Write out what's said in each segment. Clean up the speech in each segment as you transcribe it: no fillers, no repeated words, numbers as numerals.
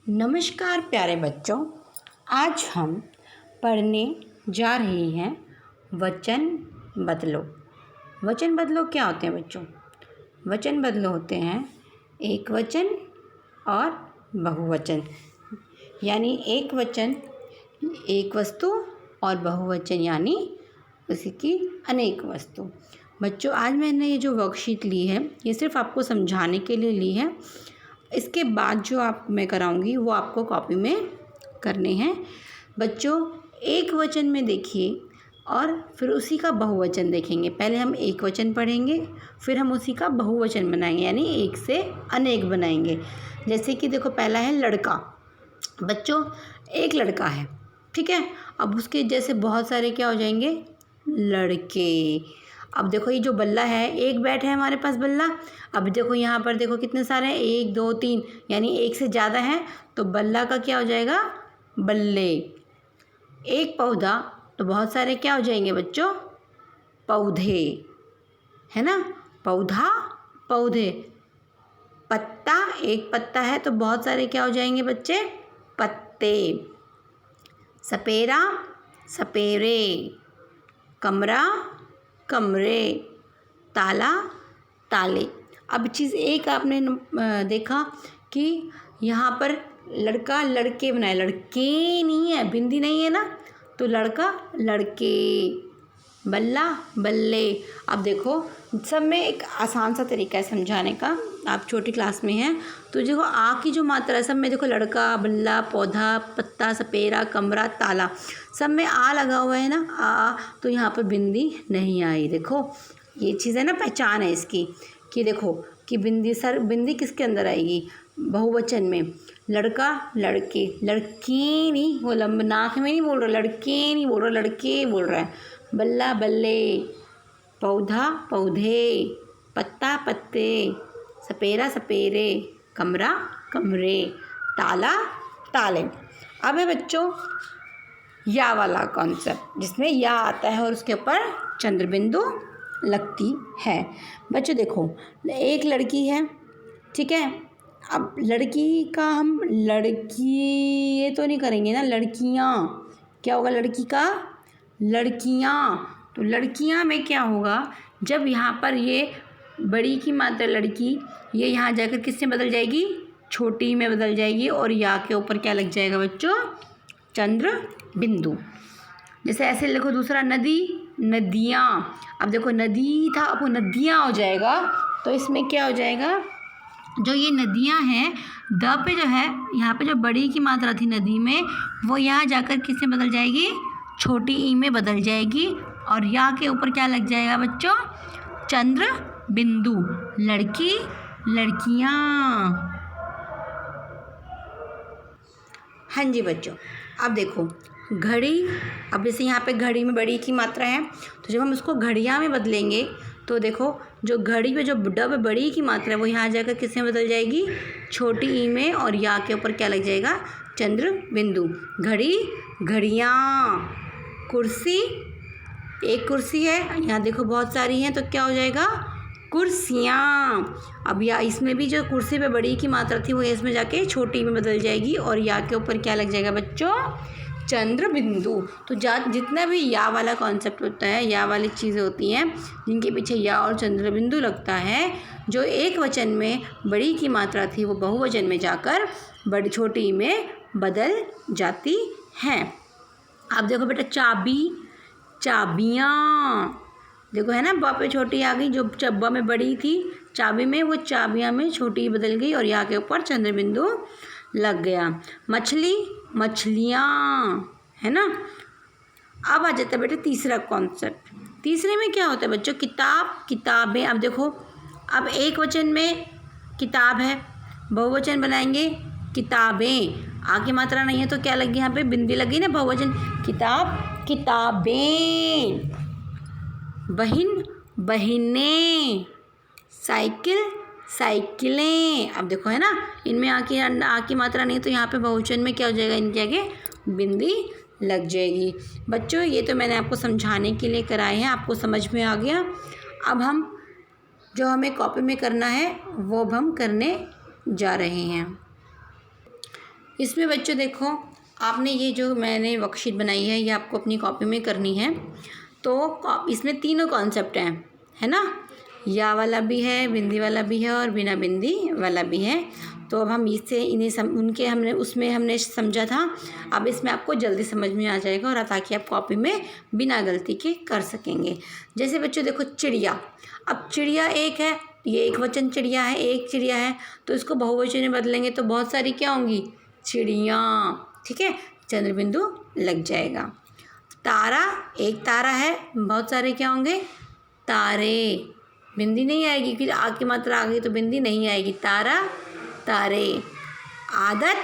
नमस्कार प्यारे बच्चों, आज हम पढ़ने जा रहे हैं वचन बदलो। वचन बदलो क्या होते हैं बच्चों? वचन बदलो होते हैं एक वचन और बहुवचन, यानी एक वचन एक वस्तु और बहुवचन यानी उसी की अनेक वस्तु। बच्चों, आज मैंने ये जो वर्कशीट ली है ये सिर्फ आपको समझाने के लिए ली है। इसके बाद जो मैं कराऊंगी वो आपको कॉपी में करने हैं। बच्चों, एक वचन में देखिए और फिर उसी का बहुवचन देखेंगे। पहले हम एक वचन पढ़ेंगे, फिर हम उसी का बहुवचन बनाएंगे, यानी एक से अनेक बनाएंगे। जैसे कि देखो, पहला है लड़का। बच्चों, एक लड़का है, ठीक है। अब उसके जैसे बहुत सारे क्या हो जाएंगे? लड़के। अब देखो, ये जो बल्ला है, एक बैट है हमारे पास बल्ला। अब देखो यहाँ पर देखो कितने सारे हैं, 1 2 3, यानी एक से ज़्यादा है तो बल्ला का क्या हो जाएगा? बल्ले। एक पौधा तो बहुत सारे क्या हो जाएंगे बच्चों? पौधे, है ना। पौधा, पौधे। पत्ता, एक पत्ता है तो बहुत सारे क्या हो जाएंगे बच्चे? पत्ते। सपेरा, सपेरे। कमरा, कमरे। ताला, ताले। अब चीज़ एक आपने देखा कि यहाँ पर लड़का लड़के बनाए, लड़के नहीं है, बिंदी नहीं है ना, तो लड़का लड़के, बल्ला बल्ले। अब देखो, सब में एक आसान सा तरीका है समझाने का। आप छोटी क्लास में हैं तो देखो, आ की जो मात्रा है सब में देखो, लड़का, बल्ला, पौधा, पत्ता, सपेरा, कमरा, ताला, सब में आ लगा हुआ है ना, आ। तो यहाँ पर बिंदी नहीं आई। देखो, ये चीज़ है ना, पहचान है इसकी कि देखो कि बिंदी किसके अंदर आएगी? बहुवचन में। लड़का लड़के, लड़के नहीं, वो लंब नाक में नहीं बोल रहा, लड़के नहीं बोल रहा, लड़के बोल रहा है। बल्ला बल्ले, पौधा पौधे, पत्ता पत्ते, सपेरा सपेरे, कमरा कमरे, ताला ताले। अब है बच्चों या वाला कॉन्सेप्ट, जिसमें या आता है और उसके ऊपर चंद्र बिंदु लगती है। बच्चों देखो, एक लड़की है, ठीक है। अब लड़की का हम लड़की ये तो नहीं करेंगे ना, लड़कियाँ। क्या होगा लड़की का? लड़कियाँ। तो लड़कियाँ में क्या होगा? जब यहाँ पर ये बड़ी की मात्रा लड़की, ये यहाँ जाकर किससे बदल जाएगी? छोटी में बदल जाएगी और या के ऊपर क्या लग जाएगा बच्चों? चंद्र बिंदु। जैसे ऐसे लिखो, दूसरा नदी, नदियाँ। अब देखो, नदी था, अब वो नदियाँ हो जाएगा, तो इसमें क्या हो जाएगा? जो ये नदियाँ हैं, द पे जो है, यहाँ पे जो बड़ी की मात्रा थी नदी में, वो यहाँ जाकर किससे बदल जाएगी? छोटी ई में बदल जाएगी और या के ऊपर क्या लग जाएगा बच्चों? चंद्र बिंदु। लड़की, लड़कियाँ। हाँ जी बच्चों, अब देखो घड़ी। अब जैसे यहाँ पे घड़ी में बड़ी की मात्रा है, तो जब हम उसको घड़ियाँ में बदलेंगे तो देखो, जो घड़ी पे जो डब बड़ी की मात्रा है वो यहाँ जाकर किसमें बदल जाएगी? छोटी ई में, और या के ऊपर क्या लग जाएगा? चंद्र बिंदु। घड़ी, घड़ियाँ। कुर्सी, एक कुर्सी है, यहाँ देखो बहुत सारी हैं, तो क्या हो जाएगा? कुर्सियाँ। अब या इसमें भी जो कुर्सी पे बड़ी की मात्रा थी वो इसमें जाके छोटी में बदल जाएगी और या के ऊपर क्या लग जाएगा बच्चों? चंद्र बिंदु। तो जितना भी या वाला कॉन्सेप्ट होता है, या वाली चीज़ें होती हैं जिनके पीछे या और चंद्र बिंदु लगता है, जो एक वचन में बड़ी की मात्रा थी वो बहुवचन में जाकर बड़ी छोटी में बदल जाती हैं। अब देखो बेटा, चाबी, चाबियाँ। देखो है ना, बा पे छोटी आ गई, जो चब्बा में बड़ी थी, चाबी में, वो चाबियाँ में छोटी बदल गई और यहाँ के ऊपर चंद्र बिंदु लग गया। मछली, मछलियाँ, है ना। अब आ जाता है बेटा तीसरा कॉन्सेप्ट। तीसरे में क्या होता है बच्चों? किताब, किताबें। अब देखो, अब एक वचन में किताब है, बहुवचन बनाएंगे किताबें। आगे मात्रा नहीं है तो क्या लगी? यहाँ पे बिंदी लगी ना, बहुवचन। किताब, किताबें। बहिन, बहिनें। साइकिल, साइकिलें। अब देखो है ना, इनमें आ की मात्रा नहीं है तो यहाँ पे बहुवचन में क्या हो जाएगा? इनके आगे बिंदी लग जाएगी। बच्चों, ये तो मैंने आपको समझाने के लिए कराए हैं, आपको समझ में आ गया। अब हम जो हमें कॉपी में करना है वो अब हम करने जा रहे हैं। इसमें बच्चों देखो, आपने ये जो मैंने वर्कशीट बनाई है ये आपको अपनी कॉपी में करनी है। तो इसमें तीनों कॉन्सेप्ट हैं, है ना, या वाला भी है, बिंदी वाला भी है और बिना बिंदी वाला भी है। तो अब हम इससे उनके हमने समझा था, अब इसमें आपको जल्दी समझ में आ जाएगा और ताकि आप कॉपी में बिना गलती के कर सकेंगे। जैसे बच्चों देखो चिड़िया, अब चिड़िया एक है, ये एक वचन चिड़िया है, एक चिड़िया है, तो इसको बहुवचन में बदलेंगे तो बहुत सारी क्या होंगी, चिड़ियाँ। ठीक है, चंद्र बिंदु लग जाएगा। तारा, एक तारा है, बहुत सारे क्या होंगे, तारे। बिंदी नहीं आएगी, फिर आ की मात्रा आ गई तो बिंदी नहीं आएगी, तारा, तारे। आदत,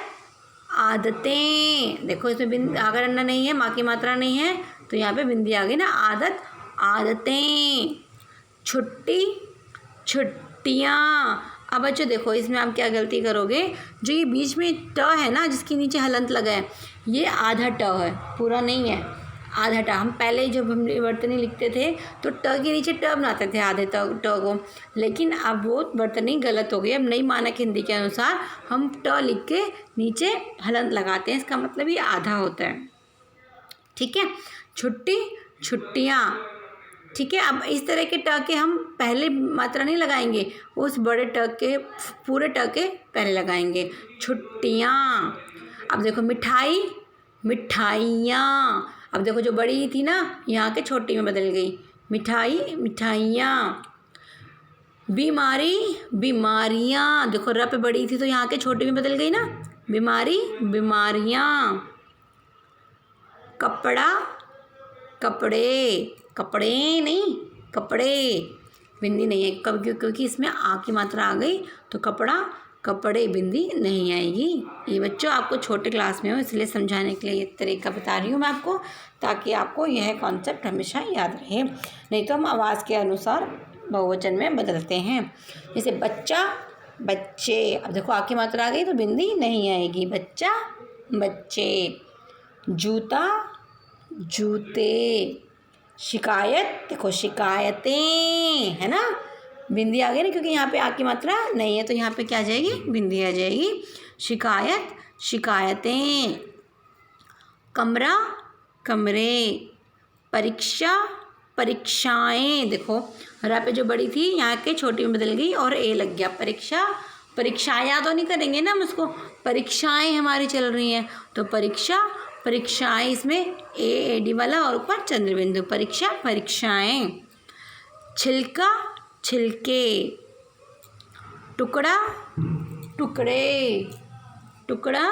आदतें, देखो इसमें बिंदी आगर अन्ना नहीं है, माँ की मात्रा नहीं है, तो यहाँ पे बिंदी आ गई ना, आदत, आदतें। छुट्टी, छुट्टियाँ। अब बच्चों देखो इसमें आप क्या गलती करोगे, जो ये बीच में ट है ना, जिसके नीचे हलंत लगा है, ये आधा ट है, पूरा नहीं है, आधा ट। हम पहले जब हम वर्तनी लिखते थे तो ट के नीचे ट बनाते थे आधे ट को, लेकिन अब वो वर्तनी गलत हो गई। अब नई मानक हिंदी के अनुसार हम ट लिख के नीचे हलंत लगाते हैं, इसका मतलब ये आधा होता है। ठीक है, छुट्टी, छुट्टियाँ। ठीक है, अब इस तरह के ट के हम पहले मात्रा नहीं लगाएंगे, उस बड़े ट के पूरे ट के पहले लगाएंगे, छुट्टियाँ। अब देखो मिठाई, मिठाइयाँ। अब देखो जो बड़ी थी ना, यहाँ के छोटी में बदल गई, मिठाई, मिठाइयाँ। बीमारी, बीमारियाँ। देखो र पे बड़ी थी तो यहाँ के छोटी में बदल गई ना, बीमारी, बीमारियाँ। कपड़ा, कपड़े, कपड़े नहीं, कपड़े। बिंदी नहीं है कब, क्योंकि इसमें आ की मात्रा आ गई, तो कपड़ा, कपड़े, बिंदी नहीं आएगी। ये बच्चों आपको छोटे क्लास में हो इसलिए समझाने के लिए ये तरीका बता रही हूँ मैं आपको, ताकि आपको यह कॉन्सेप्ट हमेशा याद रहे। नहीं तो हम आवाज़ के अनुसार बहुवचन में बदलते हैं। जैसे बच्चा, बच्चे। अब देखो आ की मात्रा आ गई तो बिंदी नहीं आएगी, बच्चा, बच्चे। जूता, जूते। शिकायत, देखो शिकायतें, है ना, बिंदी आ गई ना, क्योंकि यहाँ पे आ की मात्रा नहीं है तो यहाँ पे क्या आ जाएगी, बिंदी आ जाएगी। शिकायत, शिकायतें। कमरा, कमरे। परीक्षा, परीक्षाएं। देखो रा पे जो बड़ी थी यहाँ के छोटी में बदल गई और ए लग गया, परीक्षा, परीक्षाएं तो नहीं करेंगे ना हम उसको, परीक्षाएं हमारी चल रही हैं तो परीक्षा, परीक्षाएं। इसमें एडी वाला और ऊपर चंद्र बिंदु, परीक्षा, परीक्षाएं। छिलका, छिलके। टुकड़ा, टुकड़े, टुकड़ा,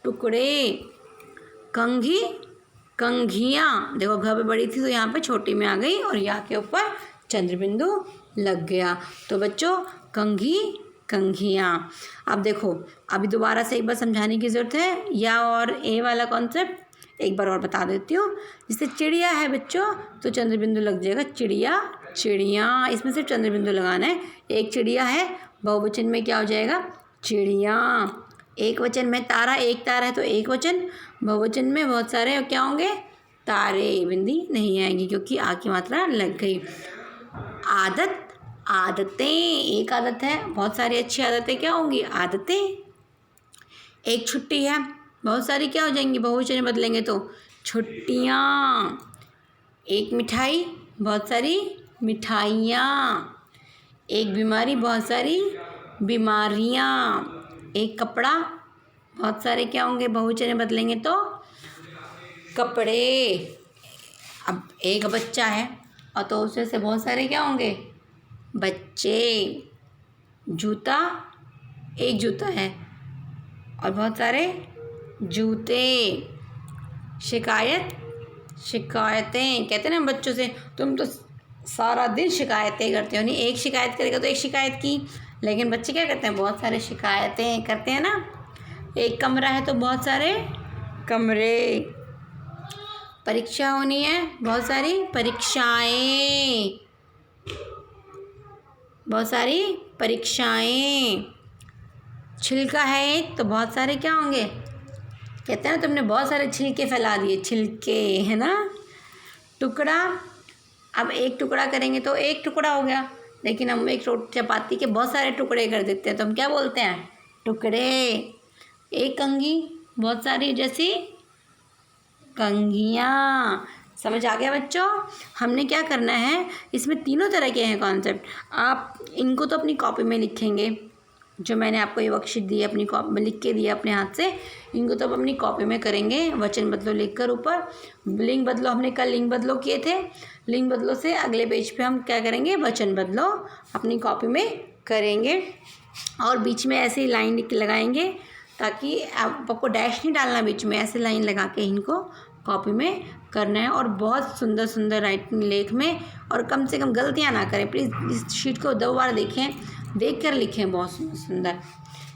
टुकड़े। कंघी, कंघियाँ। देखो घ पे बड़ी थी तो यहाँ पे छोटी में आ गई और यहाँ के ऊपर चंद्र बिंदु लग गया, तो बच्चों कंघी, कंघियाँ। अब देखो अभी दोबारा से एक बार समझाने की ज़रूरत है, या और ए वाला कॉन्सेप्ट एक बार और बता देती हूँ। जैसे चिड़िया है बच्चों तो चंद्र बिंदु लग जाएगा, चिड़िया, चिड़ियाँ। इसमें सिर्फ चंद्र बिंदु लगाना है। एक चिड़िया है, बहुवचन में क्या हो जाएगा, चिड़ियाँ। एक वचन में तारा, एक तारा है तो एक वचन, बहुवचन में बहुत सारे क्या होंगे, तारे। बिंदी नहीं आएगी क्योंकि आ की मात्रा लग गई। आदत, आदतें। एक आदत है, बहुत सारी अच्छी आदतें क्या होंगी, आदतें। एक छुट्टी है, बहुत सारी क्या हो जाएंगी, बहुवचन में बदलेंगे तो छुट्टियाँ। एक मिठाई, बहुत सारी मिठाइयाँ। एक बीमारी, बहुत सारी बीमारियाँ। एक कपड़ा, बहुत सारे क्या होंगे, बहुवचन में बदलेंगे तो कपड़े। अब एक बच्चा है और तो उसमें से बहुत सारे क्या होंगे, बच्चे। जूता, एक जूता है और बहुत सारे जूते। शिकायत, शिकायतें। कहते हैं ना बच्चों से, तुम तो सारा दिन शिकायतें करते हो, नहीं एक शिकायत करेगा तो एक शिकायत की, लेकिन बच्चे क्या करते हैं, बहुत सारे शिकायतें करते हैं ना। एक कमरा है तो बहुत सारे कमरे। परीक्षा होनी है, बहुत सारी परीक्षाएं, बहुत सारी परीक्षाएं। छिलका है एक तो बहुत सारे क्या होंगे, कहते हैं ना तुमने बहुत सारे छिलके फैला दिए, छिलके, है ना। टुकड़ा, अब एक टुकड़ा करेंगे तो एक टुकड़ा हो गया, लेकिन हम एक चपाती के बहुत सारे टुकड़े कर देते हैं तो हम क्या बोलते हैं, टुकड़े। एक कंघी, बहुत सारी, जैसी कंघियाँ। समझ आ गया बच्चों? हमने क्या करना है, इसमें तीनों तरह के हैं कॉन्सेप्ट। आप इनको तो अपनी कॉपी में लिखेंगे, जो मैंने आपको ये वर्कशीट दी है अपनी कॉपी में लिख के दिया अपने हाथ से, इनको तो आप अपनी कॉपी में करेंगे। वचन बदलो लिखकर ऊपर लिंग बदलो, हमने कल लिंग बदलो किए थे। लिंग बदलो से अगले पेज पे हम क्या करेंगे, वचन बदलो अपनी कॉपी में करेंगे। और बीच में ऐसे ही लाइन लगाएंगे, ताकि आपको डैश नहीं डालना बीच में, ऐसे लाइन लगा के इनको कॉपी में करना है। और बहुत सुंदर सुंदर राइटिंग लेख में, और कम से कम गलतियाँ ना करें प्लीज़। इस शीट को 2 बार देखें, देख कर लिखें, बहुत सुंदर सुंदर,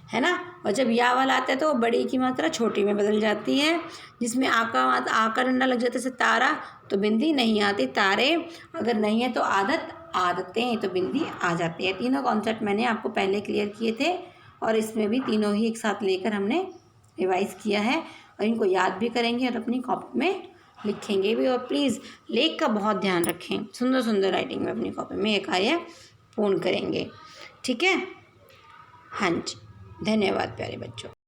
है ना। और जब या वाला आता है तो बड़ी की मात्रा छोटी में बदल जाती है। जिसमें आका डंडा लग जाता है, जैसे तारा, तो बिंदी नहीं आती। तारे अगर नहीं है तो आदतें, तो बिंदी आ जाती है। तीनों कॉन्सेप्ट मैंने आपको पहले क्लियर किए थे, और इसमें भी तीनों ही एक साथ लेकर हमने रिवाइज़ किया है। और इनको याद भी करेंगे और अपनी कॉपी में लिखेंगे भी। और प्लीज़ लेख का बहुत ध्यान रखें, सुंदर सुंदर राइटिंग में अपनी कॉपी में एक कार्य पूर्ण करेंगे, ठीक है। हाँ जी, धन्यवाद प्यारे बच्चों।